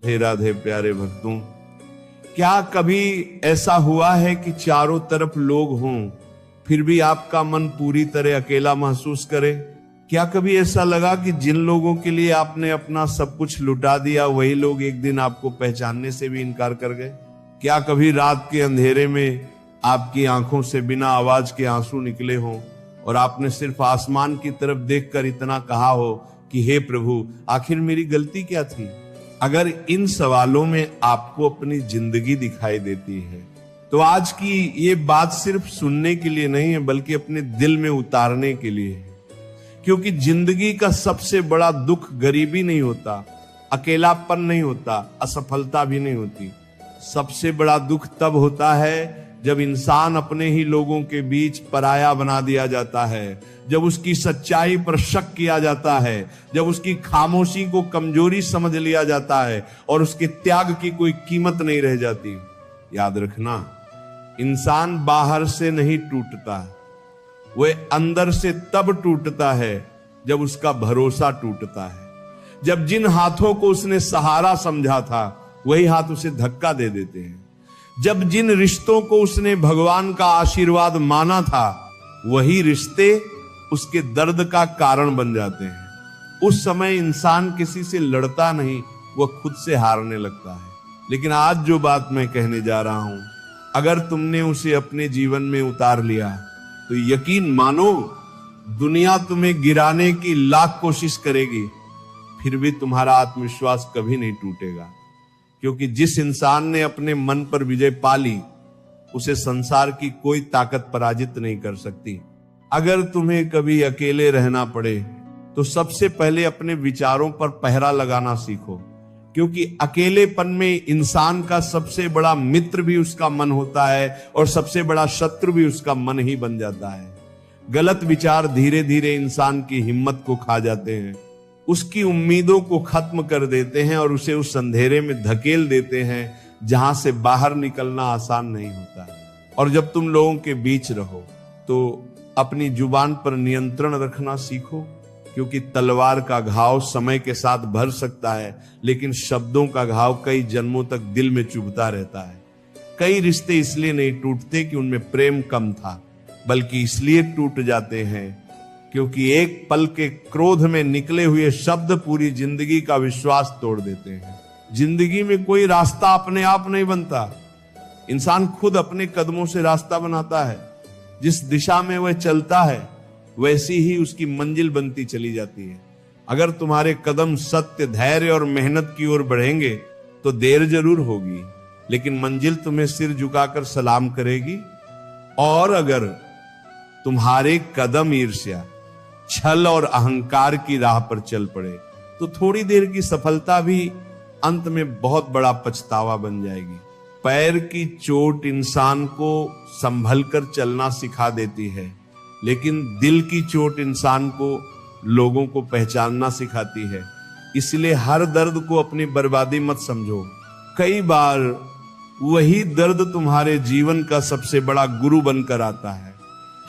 हे राधे प्यारे भक्तों, क्या कभी ऐसा हुआ है कि चारों तरफ लोग हों फिर भी आपका मन पूरी तरह अकेला महसूस करे? क्या कभी ऐसा लगा कि जिन लोगों के लिए आपने अपना सब कुछ लुटा दिया वही लोग एक दिन आपको पहचानने से भी इनकार कर गए? क्या कभी रात के अंधेरे में आपकी आंखों से बिना आवाज के आंसू निकले हों और आपने सिर्फ आसमान की तरफ देखकर इतना कहा हो कि हे प्रभु, आखिर मेरी गलती क्या थी? अगर इन सवालों में आपको अपनी जिंदगी दिखाई देती है तो आज की ये बात सिर्फ सुनने के लिए नहीं है बल्कि अपने दिल में उतारने के लिए है। क्योंकि जिंदगी का सबसे बड़ा दुख गरीबी नहीं होता, अकेलापन नहीं होता, असफलता भी नहीं होती। सबसे बड़ा दुख तब होता है जब इंसान अपने ही लोगों के बीच पराया बना दिया जाता है, जब उसकी सच्चाई पर शक किया जाता है, जब उसकी खामोशी को कमजोरी समझ लिया जाता है और उसके त्याग की कोई कीमत नहीं रह जाती। याद रखना, इंसान बाहर से नहीं टूटता, वह अंदर से तब टूटता है जब उसका भरोसा टूटता है। जब जिन हाथों को उसने सहारा समझा था वही हाथ उसे धक्का दे देते हैं। जब जिन रिश्तों को उसने भगवान का आशीर्वाद माना था वही रिश्ते उसके दर्द का कारण बन जाते हैं। उस समय इंसान किसी से लड़ता नहीं, वह खुद से हारने लगता है। लेकिन आज जो बात मैं कहने जा रहा हूं, अगर तुमने उसे अपने जीवन में उतार लिया तो यकीन मानो दुनिया तुम्हें गिराने की लाख कोशिश करेगी फिर भी तुम्हारा आत्मविश्वास कभी नहीं टूटेगा। क्योंकि जिस इंसान ने अपने मन पर विजय पा ली उसे संसार की कोई ताकत पराजित नहीं कर सकती। अगर तुम्हें कभी अकेले रहना पड़े तो सबसे पहले अपने विचारों पर पहरा लगाना सीखो। क्योंकि अकेलेपन में इंसान का सबसे बड़ा मित्र भी उसका मन होता है और सबसे बड़ा शत्रु भी उसका मन ही बन जाता है। गलत विचार धीरे धीरे इंसान की हिम्मत को खा जाते हैं, उसकी उम्मीदों को खत्म कर देते हैं और उसे उस अंधेरे में धकेल देते हैं जहां से बाहर निकलना आसान नहीं होता। और जब तुम लोगों के बीच रहो तो अपनी जुबान पर नियंत्रण रखना सीखो। क्योंकि तलवार का घाव समय के साथ भर सकता है लेकिन शब्दों का घाव कई जन्मों तक दिल में चुभता रहता है। कई रिश्ते इसलिए नहीं टूटते कि उनमें प्रेम कम था, बल्कि इसलिए टूट जाते हैं क्योंकि एक पल के क्रोध में निकले हुए शब्द पूरी जिंदगी का विश्वास तोड़ देते हैं। जिंदगी में कोई रास्ता अपने आप नहीं बनता, इंसान खुद अपने कदमों से रास्ता बनाता है। जिस दिशा में वह चलता है वैसी ही उसकी मंजिल बनती चली जाती है। अगर तुम्हारे कदम सत्य, धैर्य और मेहनत की ओर बढ़ेंगे तो देर जरूर होगी लेकिन मंजिल तुम्हें सिर झुकाकर सलाम करेगी। और अगर तुम्हारे कदम ईर्ष्या, छल और अहंकार की राह पर चल पड़े तो थोड़ी देर की सफलता भी अंत में बहुत बड़ा पछतावा बन जाएगी। पैर की चोट इंसान को संभल कर चलना सिखा देती है लेकिन दिल की चोट इंसान को लोगों को पहचानना सिखाती है। इसलिए हर दर्द को अपनी बर्बादी मत समझो। कई बार वही दर्द तुम्हारे जीवन का सबसे बड़ा गुरु बनकर आता है।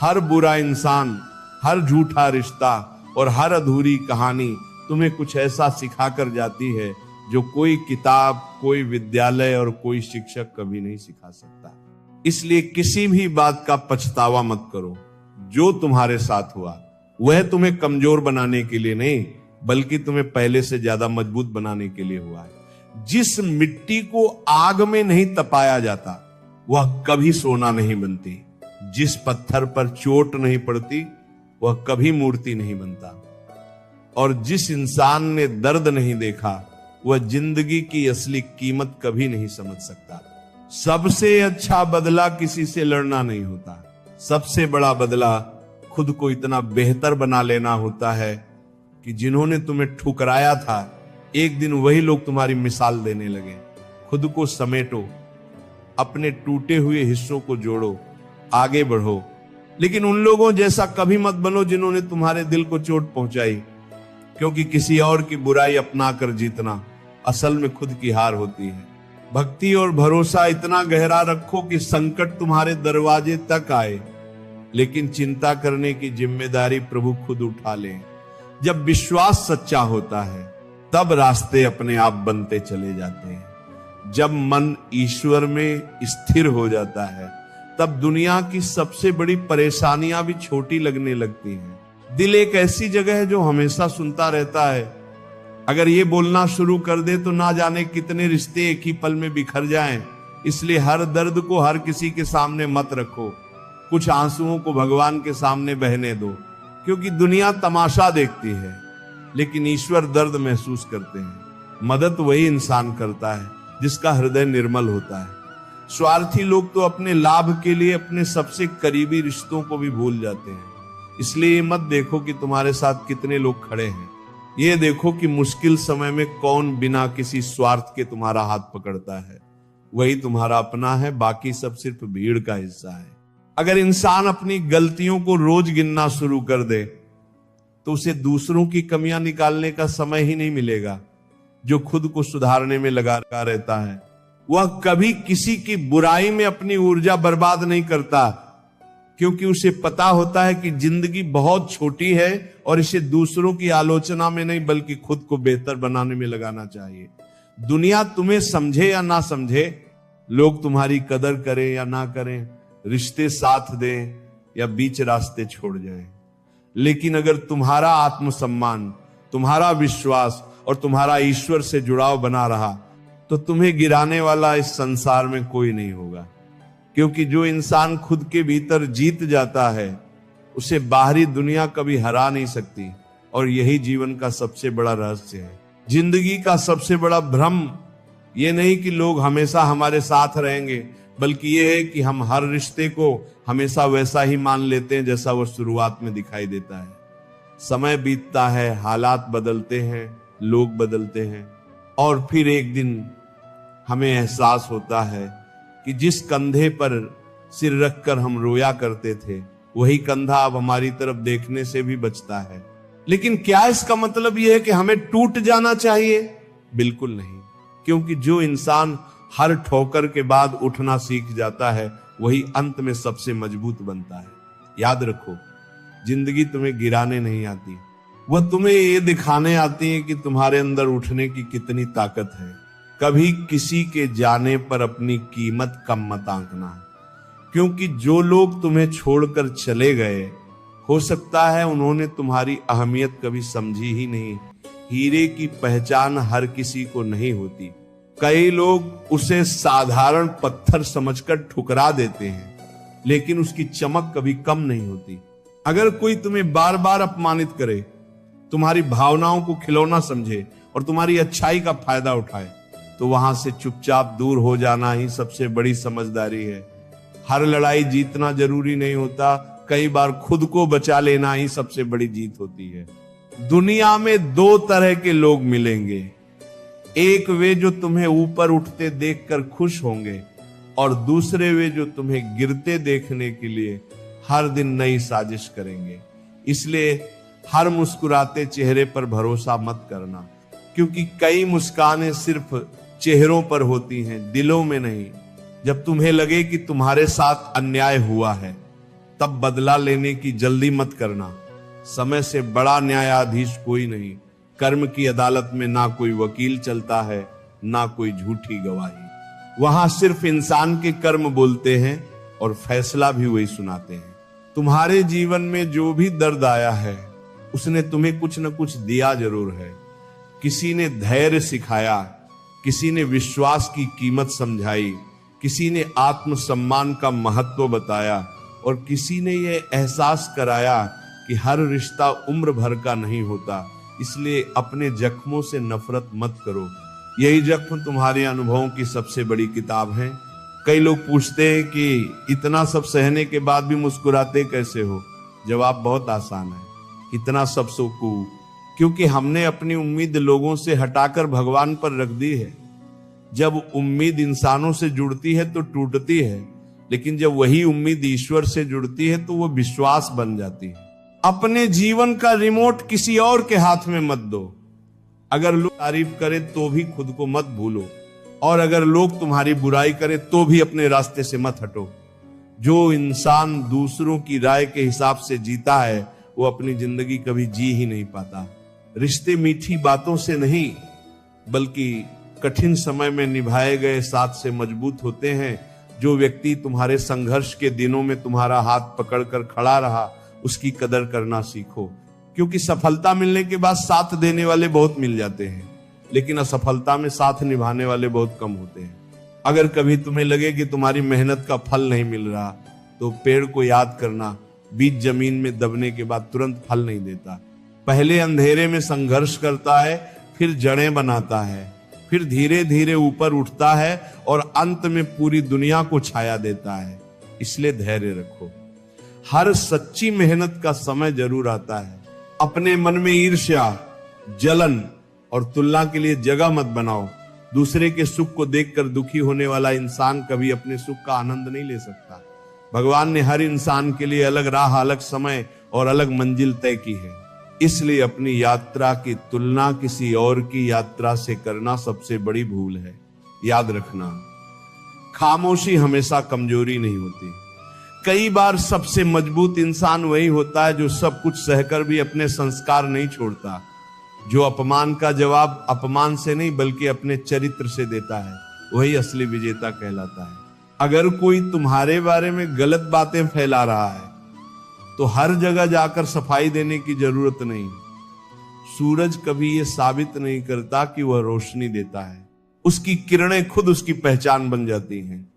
हर बुरा इंसान, हर झूठा रिश्ता और हर अधूरी कहानी तुम्हें कुछ ऐसा सिखा कर जाती है जो कोई किताब, कोई विद्यालय और कोई शिक्षक कभी नहीं सिखा सकता। इसलिए किसी भी बात का पछतावा मत करो। जो तुम्हारे साथ हुआ वह तुम्हें कमजोर बनाने के लिए नहीं बल्कि तुम्हें पहले से ज्यादा मजबूत बनाने के लिए हुआ है। जिस मिट्टी को आग में नहीं तपाया जाता वह कभी सोना नहीं बनती। जिस पत्थर पर चोट नहीं पड़ती वह कभी मूर्ति नहीं बनता। और जिस इंसान ने दर्द नहीं देखा वह जिंदगी की असली कीमत कभी नहीं समझ सकता। सबसे अच्छा बदला किसी से लड़ना नहीं होता, सबसे बड़ा बदला खुद को इतना बेहतर बना लेना होता है कि जिन्होंने तुम्हें ठुकराया था एक दिन वही लोग तुम्हारी मिसाल देने लगे। खुद को समेटो, अपने टूटे हुए हिस्सों को जोड़ो, आगे बढ़ो। लेकिन उन लोगों जैसा कभी मत बनो जिन्होंने तुम्हारे दिल को चोट पहुंचाई। क्योंकि किसी और की बुराई अपना कर जीतना असल में खुद की हार होती है। भक्ति और भरोसा इतना गहरा रखो कि संकट तुम्हारे दरवाजे तक आए लेकिन चिंता करने की जिम्मेदारी प्रभु खुद उठा ले। जब विश्वास सच्चा होता है तब रास्ते अपने आप बनते चले जाते हैं। जब मन ईश्वर में स्थिर हो जाता है तब दुनिया की सबसे बड़ी परेशानियां भी छोटी लगने लगती हैं। दिल एक ऐसी जगह है जो हमेशा सुनता रहता है। अगर ये बोलना शुरू कर दे तो ना जाने कितने रिश्ते एक ही पल में बिखर जाएं। इसलिए हर दर्द को हर किसी के सामने मत रखो, कुछ आंसुओं को भगवान के सामने बहने दो, क्योंकि दुनिया तमाशा देखती है लेकिन ईश्वर दर्द महसूस करते हैं। मदद वही इंसान करता है जिसका हृदय निर्मल होता है। स्वार्थी लोग तो अपने लाभ के लिए अपने सबसे करीबी रिश्तों को भी भूल जाते हैं। इसलिए मत देखो कि तुम्हारे साथ कितने लोग खड़े हैं, ये देखो कि मुश्किल समय में कौन बिना किसी स्वार्थ के तुम्हारा हाथ पकड़ता है। वही तुम्हारा अपना है, बाकी सब सिर्फ भीड़ का हिस्सा है। अगर इंसान अपनी गलतियों को रोज गिनना शुरू कर दे तो उसे दूसरों की कमियां निकालने का समय ही नहीं मिलेगा। जो खुद को सुधारने में लगा रहता है वह कभी किसी की बुराई में अपनी ऊर्जा बर्बाद नहीं करता, क्योंकि उसे पता होता है कि जिंदगी बहुत छोटी है और इसे दूसरों की आलोचना में नहीं बल्कि खुद को बेहतर बनाने में लगाना चाहिए। दुनिया तुम्हें समझे या ना समझे, लोग तुम्हारी कदर करें या ना करें, रिश्ते साथ दें या बीच रास्ते छोड़ जाएं, लेकिन अगर तुम्हारा आत्मसम्मान, तुम्हारा विश्वास और तुम्हारा ईश्वर से जुड़ाव बना रहा तो तुम्हें गिराने वाला इस संसार में कोई नहीं होगा। क्योंकि जो इंसान खुद के भीतर जीत जाता है उसे बाहरी दुनिया कभी हरा नहीं सकती, और यही जीवन का सबसे बड़ा रहस्य है। जिंदगी का सबसे बड़ा भ्रम ये नहीं कि लोग हमेशा हमारे साथ रहेंगे, बल्कि ये है कि हम हर रिश्ते को हमेशा वैसा ही मान लेते हैं जैसा वो शुरुआत में दिखाई देता है। समय बीतता है, हालात बदलते हैं, लोग बदलते हैं, और फिर एक दिन हमें एहसास होता है कि जिस कंधे पर सिर रखकर हम रोया करते थे वही कंधा अब हमारी तरफ देखने से भी बचता है। लेकिन क्या इसका मतलब यह है कि हमें टूट जाना चाहिए? बिल्कुल नहीं, क्योंकि जो इंसान हर ठोकर के बाद उठना सीख जाता है वही अंत में सबसे मजबूत बनता है। याद रखो, जिंदगी तुम्हें गिराने नहीं आती, वह तुम्हें ये दिखाने आती है कि तुम्हारे अंदर उठने की कितनी ताकत है। कभी किसी के जाने पर अपनी कीमत कम मत आंकना, क्योंकि जो लोग तुम्हें छोड़कर चले गए हो सकता है उन्होंने तुम्हारी अहमियत कभी समझी ही नहीं। हीरे की पहचान हर किसी को नहीं होती। कई लोग उसे साधारण पत्थर समझकर ठुकरा देते हैं, लेकिन उसकी चमक कभी कम नहीं होती। अगर कोई तुम्हें बार बार अपमानित करे, तुम्हारी भावनाओं को खिलौना समझे और तुम्हारी अच्छाई का फायदा उठाए, तो वहां से चुपचाप दूर हो जाना ही सबसे बड़ी समझदारी है। हर लड़ाई जीतना जरूरी नहीं होता, कई बार खुद को बचा लेना ही सबसे बड़ी जीत होती है। दुनिया में दो तरह के लोग मिलेंगे, एक वे जो तुम्हें ऊपर उठते देखकर खुश होंगे, और दूसरे वे जो तुम्हें गिरते देखने के लिए हर दिन नई साजिश करेंगे। इसलिए हर मुस्कुराते चेहरे पर भरोसा मत करना, क्योंकि कई मुस्कानें सिर्फ चेहरों पर होती हैं, दिलों में नहीं। जब तुम्हें लगे कि तुम्हारे साथ अन्याय हुआ है तब बदला लेने की जल्दी मत करना। समय से बड़ा न्यायाधीश कोई नहीं। कर्म की अदालत में ना कोई वकील चलता है, ना कोई झूठी गवाही। वहां सिर्फ इंसान के कर्म बोलते हैं और फैसला भी वही सुनाते हैं। तुम्हारे जीवन में जो भी दर्द आया है उसने तुम्हें कुछ न कुछ दिया जरूर है। किसी ने धैर्य सिखाया, किसी ने विश्वास की कीमत समझाई, किसी ने आत्मसम्मान का महत्व बताया, और किसी ने यह एहसास कराया कि हर रिश्ता उम्र भर का नहीं होता। इसलिए अपने जख्मों से नफरत मत करो, यही जख्म तुम्हारे अनुभवों की सबसे बड़ी किताब है। कई लोग पूछते हैं कि इतना सब सहने के बाद भी मुस्कुराते कैसे हो? जवाब बहुत आसान है, इतना सब सुकू क्योंकि हमने अपनी उम्मीद लोगों से हटाकर भगवान पर रख दी है। जब उम्मीद इंसानों से जुड़ती है तो टूटती है, लेकिन जब वही उम्मीद ईश्वर से जुड़ती है तो वो विश्वास बन जाती है। अपने जीवन का रिमोट किसी और के हाथ में मत दो। अगर लोग तारीफ करें तो भी खुद को मत भूलो, और अगर लोग तुम्हारी बुराई करें तो भी अपने रास्ते से मत हटो। जो इंसान दूसरों की राय के हिसाब से जीता है वो अपनी जिंदगी कभी जी ही नहीं पाता। रिश्ते मीठी बातों से नहीं बल्कि कठिन समय में निभाए गए साथ से मजबूत होते हैं। जो व्यक्ति तुम्हारे संघर्ष के दिनों में तुम्हारा हाथ पकड़कर खड़ा रहा, उसकी कदर करना सीखो। क्योंकि सफलता मिलने के बाद साथ देने वाले बहुत मिल जाते हैं, लेकिन असफलता में साथ निभाने वाले बहुत कम होते हैं। अगर कभी तुम्हें लगे कि तुम्हारी मेहनत का फल नहीं मिल रहा, तो पेड़ को याद करना, बीज जमीन में दबने के बाद तुरंत फल नहीं देता। पहले अंधेरे में संघर्ष करता है, फिर जड़ें बनाता है, फिर धीरे धीरे ऊपर उठता है और अंत में पूरी दुनिया को छाया देता है। इसलिए धैर्य रखो। हर सच्ची मेहनत का समय जरूर आता है। अपने मन में ईर्ष्या, जलन और तुलना के लिए जगह मत बनाओ। दूसरे के सुख को देखकर दुखी होने वाला इंसान कभी अपने सुख का आनंद नहीं ले सकता। भगवान ने हर इंसान के लिए अलग राह, अलग समय और अलग मंजिल तय की है। इसलिए अपनी यात्रा की तुलना किसी और की यात्रा से करना सबसे बड़ी भूल है। याद रखना, खामोशी हमेशा कमजोरी नहीं होती। कई बार सबसे मजबूत इंसान वही होता है जो सब कुछ सहकर भी अपने संस्कार नहीं छोड़ता, जो अपमान का जवाब अपमान से नहीं बल्कि अपने चरित्र से देता है। वही असली विजेता कहलाता है। अगर कोई तुम्हारे बारे में गलत बातें फैला रहा है, तो हर जगह जाकर सफाई देने की जरूरत नहीं। सूरज कभी यह साबित नहीं करता कि वह रोशनी देता है, उसकी किरणें खुद उसकी पहचान बन जाती हैं।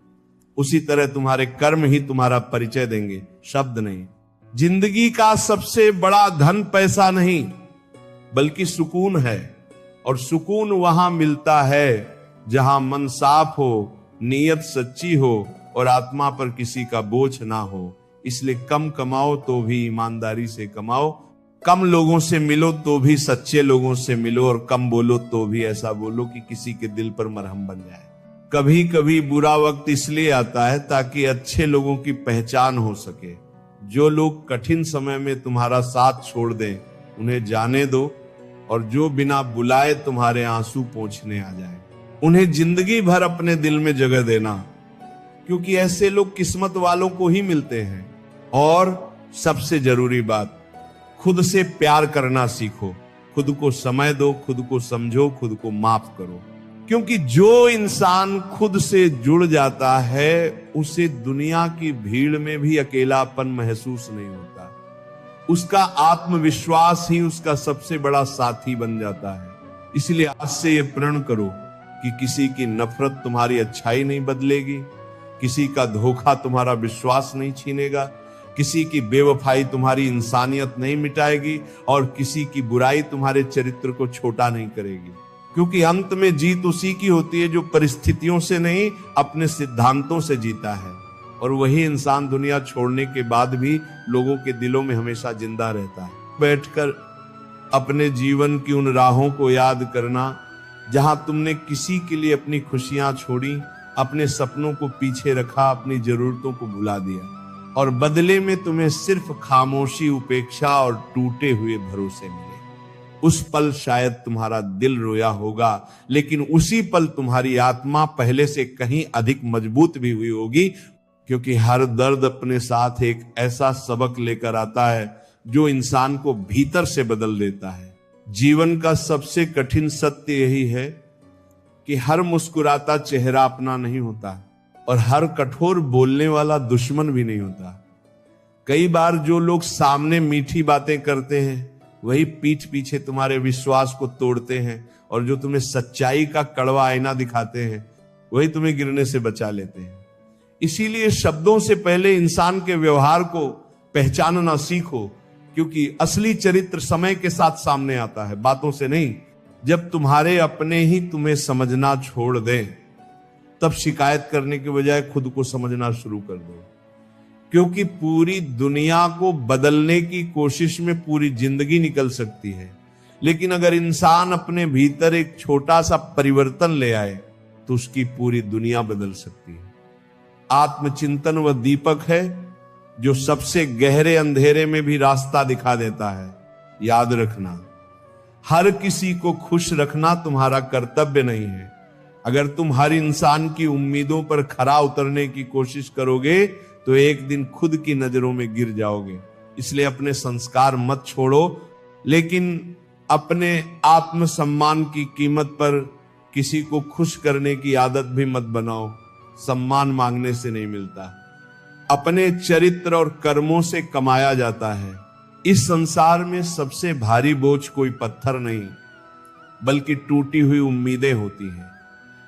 उसी तरह तुम्हारे कर्म ही तुम्हारा परिचय देंगे, शब्द नहीं। जिंदगी का सबसे बड़ा धन पैसा नहीं बल्कि सुकून है, और सुकून वहां मिलता है जहां मन साफ हो, नीयत सच्ची हो और आत्मा पर किसी का बोझ ना हो। इसलिए कम कमाओ तो भी ईमानदारी से कमाओ, कम लोगों से मिलो तो भी सच्चे लोगों से मिलो, और कम बोलो तो भी ऐसा बोलो कि किसी के दिल पर मरहम बन जाए। कभी कभी बुरा वक्त इसलिए आता है ताकि अच्छे लोगों की पहचान हो सके। जो लोग कठिन समय में तुम्हारा साथ छोड़ दें, उन्हें जाने दो, और जो बिना बुलाए तुम्हारे आंसू पोंछने आ जाए, उन्हें जिंदगी भर अपने दिल में जगह देना, क्योंकि ऐसे लोग किस्मत वालों को ही मिलते हैं। और सबसे जरूरी बात, खुद से प्यार करना सीखो। खुद को समय दो, खुद को समझो, खुद को माफ करो। क्योंकि जो इंसान खुद से जुड़ जाता है, उसे दुनिया की भीड़ में भी अकेलापन महसूस नहीं होता। उसका आत्मविश्वास ही उसका सबसे बड़ा साथी बन जाता है। इसलिए आज से यह प्रण करो कि किसी की नफरत तुम्हारी अच्छाई नहीं बदलेगी, किसी का धोखा तुम्हारा विश्वास नहीं छीनेगा, किसी की बेवफाई तुम्हारी इंसानियत नहीं मिटाएगी, और किसी की बुराई तुम्हारे चरित्र को छोटा नहीं करेगी। क्योंकि अंत में जीत उसी की होती है जो परिस्थितियों से नहीं, अपने सिद्धांतों से जीता है। और वही इंसान दुनिया छोड़ने के बाद भी लोगों के दिलों में हमेशा जिंदा रहता है। बैठकर अपने जीवन की उन राहों को याद करना जहां तुमने किसी के लिए अपनी खुशियां छोड़ी, अपने सपनों को पीछे रखा, अपनी जरूरतों को भुला दिया, और बदले में तुम्हें सिर्फ खामोशी, उपेक्षा और टूटे हुए भरोसे मिले। उस पल शायद तुम्हारा दिल रोया होगा, लेकिन उसी पल तुम्हारी आत्मा पहले से कहीं अधिक मजबूत भी हुई होगी। क्योंकि हर दर्द अपने साथ एक ऐसा सबक लेकर आता है जो इंसान को भीतर से बदल देता है। जीवन का सबसे कठिन सत्य यही है कि हर मुस्कुराता चेहरा अपना नहीं होता, और हर कठोर बोलने वाला दुश्मन भी नहीं होता। कई बार जो लोग सामने मीठी बातें करते हैं, वही पीठ पीछे तुम्हारे विश्वास को तोड़ते हैं, और जो तुम्हें सच्चाई का कड़वा आईना दिखाते हैं, वही तुम्हें गिरने से बचा लेते हैं। इसीलिए शब्दों से पहले इंसान के व्यवहार को पहचानना सीखो, क्योंकि असली चरित्र समय के साथ सामने आता है, बातों से नहीं। जब तुम्हारे अपने ही तुम्हें समझना छोड़ दें, तब शिकायत करने के बजाय खुद को समझना शुरू कर दो। क्योंकि पूरी दुनिया को बदलने की कोशिश में पूरी जिंदगी निकल सकती है, लेकिन अगर इंसान अपने भीतर एक छोटा सा परिवर्तन ले आए, तो उसकी पूरी दुनिया बदल सकती है। आत्मचिंतन वह दीपक है जो सबसे गहरे अंधेरे में भी रास्ता दिखा देता है। याद रखना, हर किसी को खुश रखना तुम्हारा कर्तव्य नहीं है। अगर तुम हर इंसान की उम्मीदों पर खरा उतरने की कोशिश करोगे, तो एक दिन खुद की नजरों में गिर जाओगे। इसलिए अपने संस्कार मत छोड़ो, लेकिन अपने आत्मसम्मान की कीमत पर किसी को खुश करने की आदत भी मत बनाओ, सम्मान मांगने से नहीं मिलता, अपने चरित्र और कर्मों से कमाया जाता है। इस संसार में सबसे भारी बोझ कोई पत्थर नहीं, बल्कि टूटी हुई उम्मीदें होती हैं।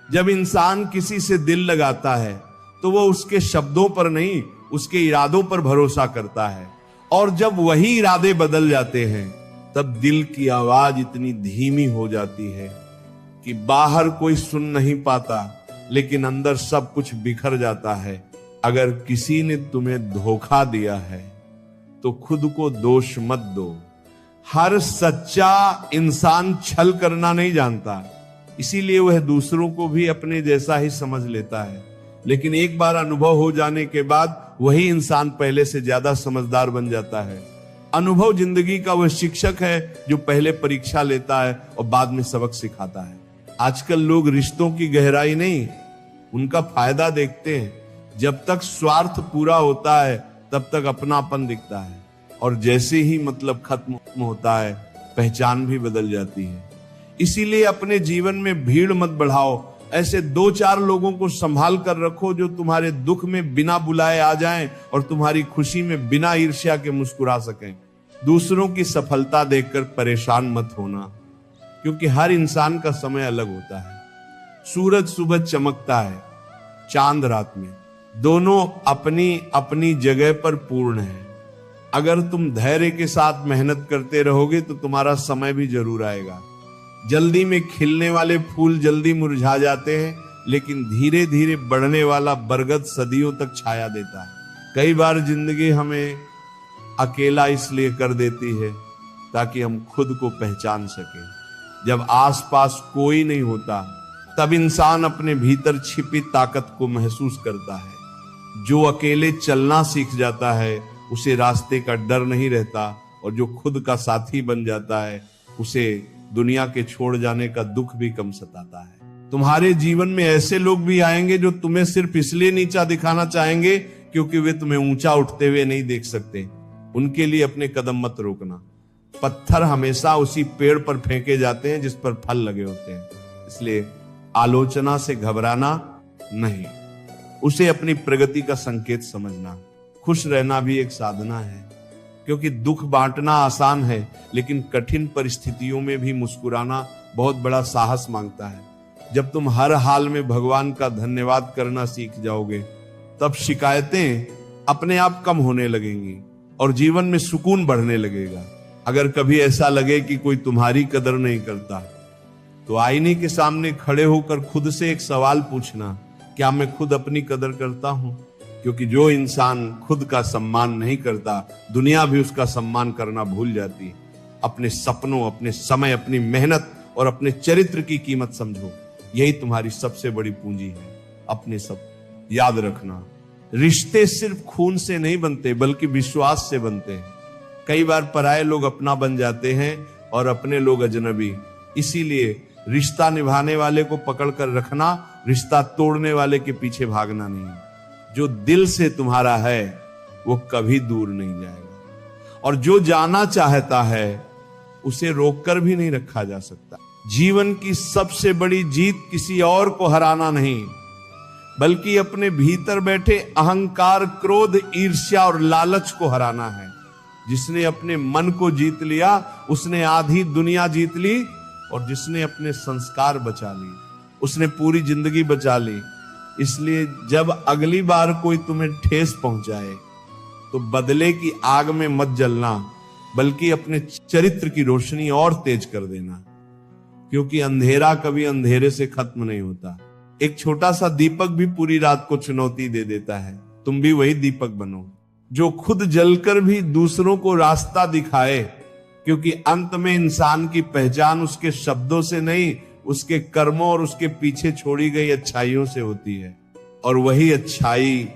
जब इंसान किसी से दिल लगाता है तो वो उसके शब्दों पर नहीं, उसके इरादों पर भरोसा करता है, और जब वही इरादे बदल जाते हैं तब दिल की आवाज इतनी धीमी हो जाती है कि बाहर कोई सुन नहीं पाता, लेकिन अंदर सब कुछ बिखर जाता है। अगर किसी ने तुम्हें धोखा दिया है तो खुद को दोष मत दो। हर सच्चा इंसान छल करना नहीं जानता, इसीलिए वह दूसरों को भी अपने जैसा ही समझ लेता है। लेकिन एक बार अनुभव हो जाने के बाद वही इंसान पहले से ज्यादा समझदार बन जाता है। अनुभव जिंदगी का वह शिक्षक है जो पहले परीक्षा लेता है और बाद में सबक सिखाता है। आजकल लोग रिश्तों की गहराई नहीं, उनका फायदा देखते हैं। जब तक स्वार्थ पूरा होता है तब तक अपनापन दिखता है, और जैसे ही मतलब खत्म होता है पहचान भी बदल जाती है। इसीलिए अपने जीवन में भीड़ मत बढ़ाओ, ऐसे 2-4 लोगों को संभाल कर रखो जो तुम्हारे दुख में बिना बुलाए आ जाएं और तुम्हारी खुशी में बिना ईर्ष्या के मुस्कुरा सकें। दूसरों की सफलता देखकर परेशान मत होना, क्योंकि हर इंसान का समय अलग होता है। सूरज सुबह चमकता है, चांद रात में, दोनों अपनी अपनी जगह पर पूर्ण है। अगर तुम धैर्य के साथ मेहनत करते रहोगे तो तुम्हारा समय भी जरूर आएगा। जल्दी में खिलने वाले फूल जल्दी मुरझा जाते हैं, लेकिन धीरे धीरे बढ़ने वाला बरगद सदियों तक छाया देता है। कई बार जिंदगी हमें अकेला इसलिए कर देती है ताकि हम खुद को पहचान सकें। जब आसपास कोई नहीं होता तब इंसान अपने भीतर छिपी ताकत को महसूस करता है। जो अकेले चलना सीख जाता है उसे रास्ते का डर नहीं रहता, और जो खुद का साथी बन जाता है उसे दुनिया के छोड़ जाने का दुख भी कम सताता है। तुम्हारे जीवन में ऐसे लोग भी आएंगे जो तुम्हें सिर्फ इसलिए नीचा दिखाना चाहेंगे क्योंकि वे तुम्हें ऊंचा उठते हुए नहीं देख सकते। उनके लिए अपने कदम मत रोकना। पत्थर हमेशा उसी पेड़ पर फेंके जाते हैं जिस पर फल लगे होते हैं। इसलिए आलोचना से घबराना नहीं, उसे अपनी प्रगति का संकेत समझना। खुश रहना भी एक साधना है, क्योंकि दुख बांटना आसान है, लेकिन कठिन परिस्थितियों में भी मुस्कुराना बहुत बड़ा साहस मांगता है। जब तुम हर हाल में भगवान का धन्यवाद करना सीख जाओगे तब शिकायतें अपने आप कम होने लगेंगी और जीवन में सुकून बढ़ने लगेगा। अगर कभी ऐसा लगे कि कोई तुम्हारी कदर नहीं करता तो आईने के सामने खड़े होकर खुद से एक सवाल पूछना, क्या मैं खुद अपनी कदर करता हूं? क्योंकि जो इंसान खुद का सम्मान नहीं करता, दुनिया भी उसका सम्मान करना भूल जाती है। अपने सपनों, अपने समय, अपनी मेहनत और अपने चरित्र की कीमत समझो, यही तुम्हारी सबसे बड़ी पूंजी है। अपने सब याद रखना, रिश्ते सिर्फ खून से नहीं बनते बल्कि विश्वास से बनते हैं। कई बार पराये लोग अपना बन जाते हैं और अपने लोग अजनबी। इसीलिए रिश्ता निभाने वाले को पकड़कर रखना, रिश्ता तोड़ने वाले के पीछे भागना नहीं। जो दिल से तुम्हारा है वो कभी दूर नहीं जाएगा, और जो जाना चाहता है उसे रोककर भी नहीं रखा जा सकता। जीवन की सबसे बड़ी जीत किसी और को हराना नहीं, बल्कि अपने भीतर बैठे अहंकार, क्रोध, ईर्ष्या और लालच को हराना है। जिसने अपने मन को जीत लिया उसने आधी दुनिया जीत ली, और जिसने अपने संस्कार बचा ली उसने पूरी जिंदगी बचा ली। इसलिए जब अगली बार कोई तुम्हें ठेस पहुंचाए तो बदले की आग में मत जलना, बल्कि अपने चरित्र की रोशनी और तेज कर देना, क्योंकि अंधेरा कभी अंधेरे से खत्म नहीं होता। एक छोटा सा दीपक भी पूरी रात को चुनौती दे देता है। तुम भी वही दीपक बनो जो खुद जलकर भी दूसरों को रास्ता दिखाए, क्योंकि अंत में इंसान की पहचान उसके शब्दों से नहीं, उसके कर्मों और उसके पीछे छोड़ी गई अच्छाइयों से होती है। और वही अच्छाई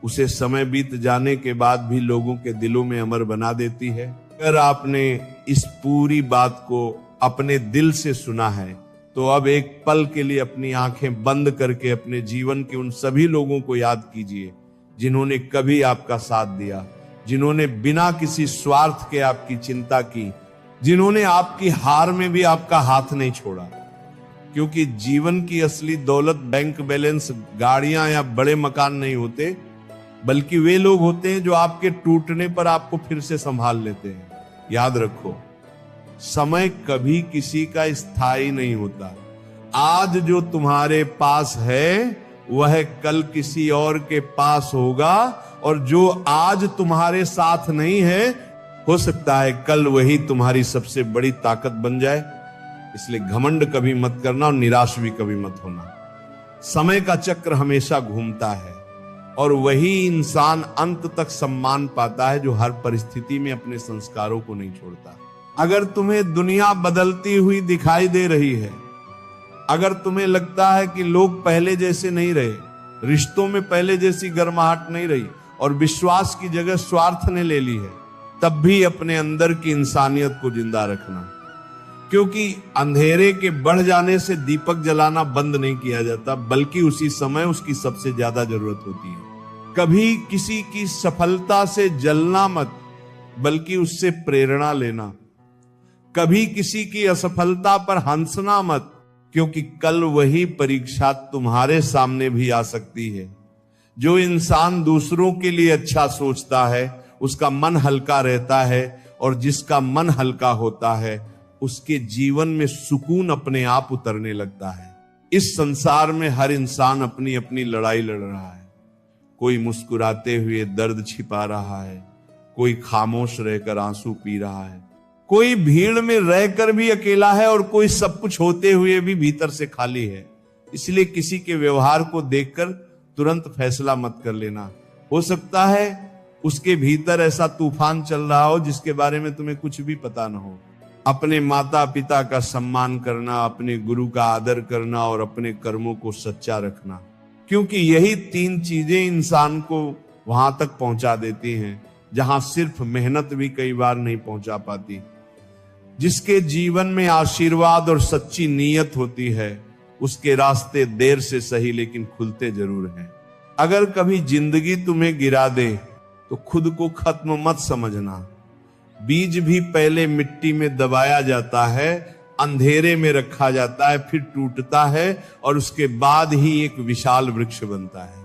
उसे समय बीत जाने के बाद भी लोगों के दिलों में अमर बना देती है। अगर आपने इस पूरी बात को अपने दिल से सुना है तो अब एक पल के लिए अपनी आंखें बंद करके अपने जीवन के उन सभी लोगों को याद कीजिए जिन्होंने कभी आपका साथ दिया, जिन्होंने बिना किसी स्वार्थ के आपकी चिंता की, जिन्होंने आपकी हार में भी आपका हाथ नहीं छोड़ा। क्योंकि जीवन की असली दौलत बैंक बैलेंस, गाड़ियां या बड़े मकान नहीं होते, बल्कि वे लोग होते हैं जो आपके टूटने पर आपको फिर से संभाल लेते हैं। याद रखो, समय कभी किसी का स्थायी नहीं होता। आज जो तुम्हारे पास है वह कल किसी और के पास होगा, और जो आज तुम्हारे साथ नहीं है, हो सकता है कल वही तुम्हारी सबसे बड़ी ताकत बन जाए। इसलिए घमंड कभी मत करना और निराश भी कभी मत होना। समय का चक्र हमेशा घूमता है, और वही इंसान अंत तक सम्मान पाता है जो हर परिस्थिति में अपने संस्कारों को नहीं छोड़ता। अगर तुम्हें दुनिया बदलती हुई दिखाई दे रही है, अगर तुम्हें लगता है कि लोग पहले जैसे नहीं रहे, रिश्तों में पहले जैसी गर्माहट नहीं रही, और विश्वास की जगह स्वार्थ ने ले ली है, तब भी अपने अंदर की इंसानियत को जिंदा रखना। क्योंकि अंधेरे के बढ़ जाने से दीपक जलाना बंद नहीं किया जाता, बल्कि उसी समय उसकी सबसे ज्यादा जरूरत होती है। कभी किसी की सफलता से जलना मत, बल्कि उससे प्रेरणा लेना। कभी किसी की असफलता पर हंसना मत, क्योंकि कल वही परीक्षा तुम्हारे सामने भी आ सकती है। जो इंसान दूसरों के लिए अच्छा सोचता है उसका मन हल्का रहता है, और जिसका मन हल्का होता है उसके जीवन में सुकून अपने आप उतरने लगता है। इस संसार में हर इंसान अपनी अपनी लड़ाई लड़ रहा है। कोई मुस्कुराते हुए दर्द छिपा रहा है, कोई खामोश रहकर आंसू पी रहा है, कोई भीड़ में रहकर भी अकेला है, और कोई सब कुछ होते हुए भी भीतर से खाली है। इसलिए किसी के व्यवहार को देखकर तुरंत फैसला मत कर लेना। हो सकता है उसके भीतर ऐसा तूफान चल रहा हो जिसके बारे में तुम्हें कुछ भी पता न हो। अपने माता पिता का सम्मान करना, अपने गुरु का आदर करना, और अपने कर्मों को सच्चा रखना, क्योंकि यही 3 चीजें इंसान को वहां तक पहुंचा देती हैं जहां सिर्फ मेहनत भी कई बार नहीं पहुंचा पाती। जिसके जीवन में आशीर्वाद और सच्ची नीयत होती है, उसके रास्ते देर से सही लेकिन खुलते जरूर हैं। अगर कभी जिंदगी तुम्हें गिरा दे तो खुद को खत्म मत समझना। बीज भी पहले मिट्टी में दबाया जाता है, अंधेरे में रखा जाता है, फिर टूटता है, और उसके बाद ही एक विशाल वृक्ष बनता है।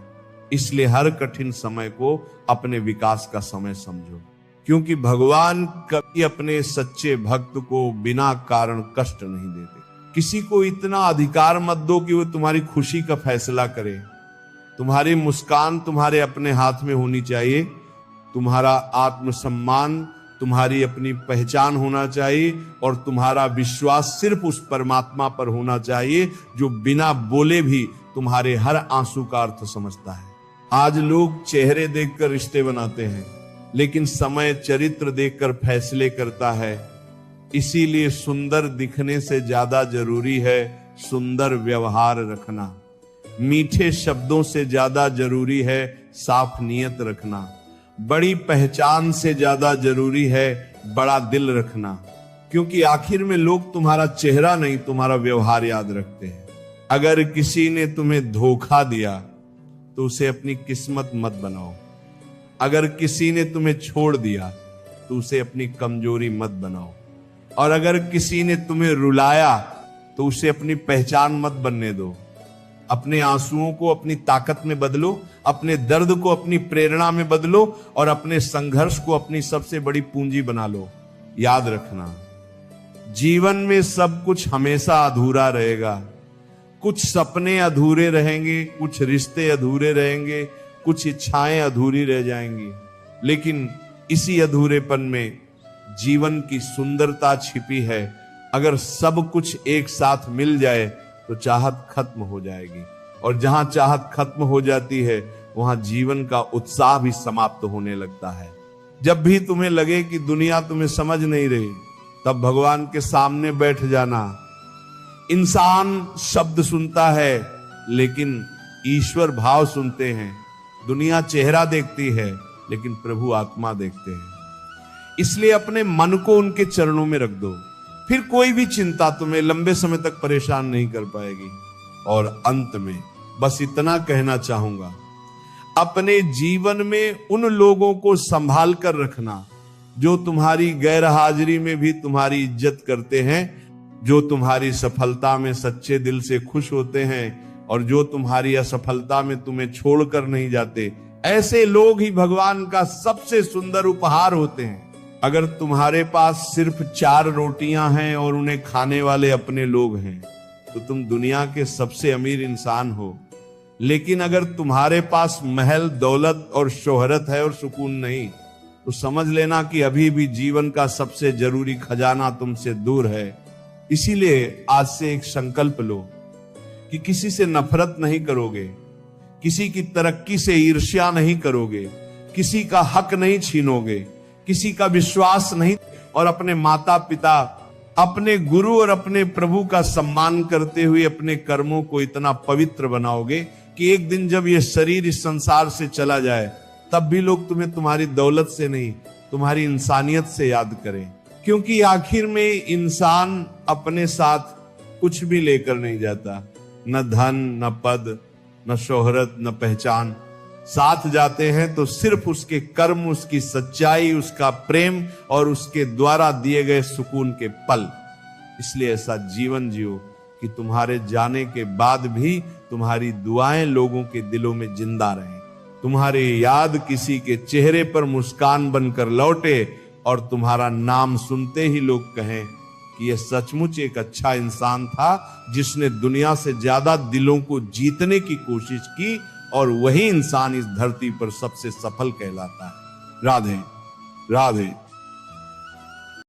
इसलिए हर कठिन समय को अपने विकास का समय समझो, क्योंकि भगवान कभी अपने सच्चे भक्त को बिना कारण कष्ट नहीं देते। किसी को इतना अधिकार मत दो कि वो तुम्हारी खुशी का फैसला करे। तुम्हारी मुस्कान तुम्हारे अपने हाथ में होनी चाहिए। तुम्हारा आत्मसम्मान, तुम्हारी अपनी पहचान होना चाहिए, और तुम्हारा विश्वास सिर्फ उस परमात्मा पर होना चाहिए जो बिना बोले भी तुम्हारे हर आंसू का अर्थ समझता है। आज लोग चेहरे देखकर रिश्ते बनाते हैं, लेकिन समय चरित्र देखकर फैसले करता है। इसीलिए सुंदर दिखने से ज्यादा जरूरी है सुंदर व्यवहार रखना। मीठे शब्दों से ज्यादा जरूरी है साफ नीयत रखना। बड़ी पहचान से ज्यादा जरूरी है बड़ा दिल रखना, क्योंकि आखिर में लोग तुम्हारा चेहरा नहीं, तुम्हारा व्यवहार याद रखते हैं। अगर किसी ने तुम्हें धोखा दिया तो उसे अपनी किस्मत मत बनाओ। अगर किसी ने तुम्हें छोड़ दिया तो उसे अपनी कमजोरी मत बनाओ। और अगर किसी ने तुम्हें रुलाया तो उसे अपनी पहचान मत बनने दो। अपने आंसुओं को अपनी ताकत में बदलो, अपने दर्द को अपनी प्रेरणा में बदलो, और अपने संघर्ष को अपनी सबसे बड़ी पूंजी बना लो। याद रखना, जीवन में सब कुछ हमेशा अधूरा रहेगा। कुछ सपने अधूरे रहेंगे, कुछ रिश्ते अधूरे रहेंगे, कुछ इच्छाएं अधूरी रह जाएंगी, लेकिन इसी अधूरेपन में जीवन की सुंदरता छिपी है। अगर सब कुछ एक साथ मिल जाए तो चाहत खत्म हो जाएगी, और जहां चाहत खत्म हो जाती है वहां जीवन का उत्साह भी समाप्त होने लगता है। जब भी तुम्हें लगे कि दुनिया तुम्हें समझ नहीं रही, तब भगवान के सामने बैठ जाना। इंसान शब्द सुनता है लेकिन ईश्वर भाव सुनते हैं। दुनिया चेहरा देखती है लेकिन प्रभु आत्मा देखते हैं। इसलिए अपने मन को उनके चरणों में रख दो, फिर कोई भी चिंता तुम्हें लंबे समय तक परेशान नहीं कर पाएगी। और अंत में बस इतना कहना चाहूंगा, अपने जीवन में उन लोगों को संभाल कर रखना जो तुम्हारी गैर हाजिरी में भी तुम्हारी इज्जत करते हैं, जो तुम्हारी सफलता में सच्चे दिल से खुश होते हैं और जो तुम्हारी असफलता में तुम्हें छोड़कर नहीं जाते, ऐसे लोग ही भगवान का सबसे सुंदर उपहार होते हैं। अगर तुम्हारे पास सिर्फ 4 रोटियां हैं और उन्हें खाने वाले अपने लोग हैं, तो तुम दुनिया के सबसे अमीर इंसान हो। लेकिन अगर तुम्हारे पास महल, दौलत और शोहरत है और सुकून नहीं, तो समझ लेना कि अभी भी जीवन का सबसे जरूरी खजाना तुमसे दूर है। इसीलिए आज से एक संकल्प लो कि किसी से नफरत नहीं करोगे, किसी की तरक्की से ईर्ष्या नहीं करोगे, किसी का हक नहीं छीनोगे, किसी का विश्वास नहीं, और अपने माता पिता, अपने गुरु और अपने प्रभु का सम्मान करते हुए अपने कर्मों को इतना पवित्र बनाओगे कि एक दिन जब ये शरीर इस संसार से चला जाए, तब भी लोग तुम्हें तुम्हारी दौलत से नहीं, तुम्हारी इंसानियत से याद करें। क्योंकि आखिर में इंसान अपने साथ कुछ भी लेकर नहीं जाता, न धन, न पद, न शोहरत, न पहचान। साथ जाते हैं तो सिर्फ उसके कर्म, उसकी सच्चाई, उसका प्रेम और उसके द्वारा दिए गए सुकून के पल। इसलिए ऐसा जीवन जियो कि तुम्हारे जाने के बाद भी तुम्हारी दुआएं लोगों के दिलों में जिंदा रहें, तुम्हारी याद किसी के चेहरे पर मुस्कान बनकर लौटे और तुम्हारा नाम सुनते ही लोग कहें कि यह सचमुच एक अच्छा इंसान था जिसने दुनिया से ज्यादा दिलों को जीतने की कोशिश की, और वही इंसान इस धरती पर सबसे सफल कहलाता है। राधे राधे।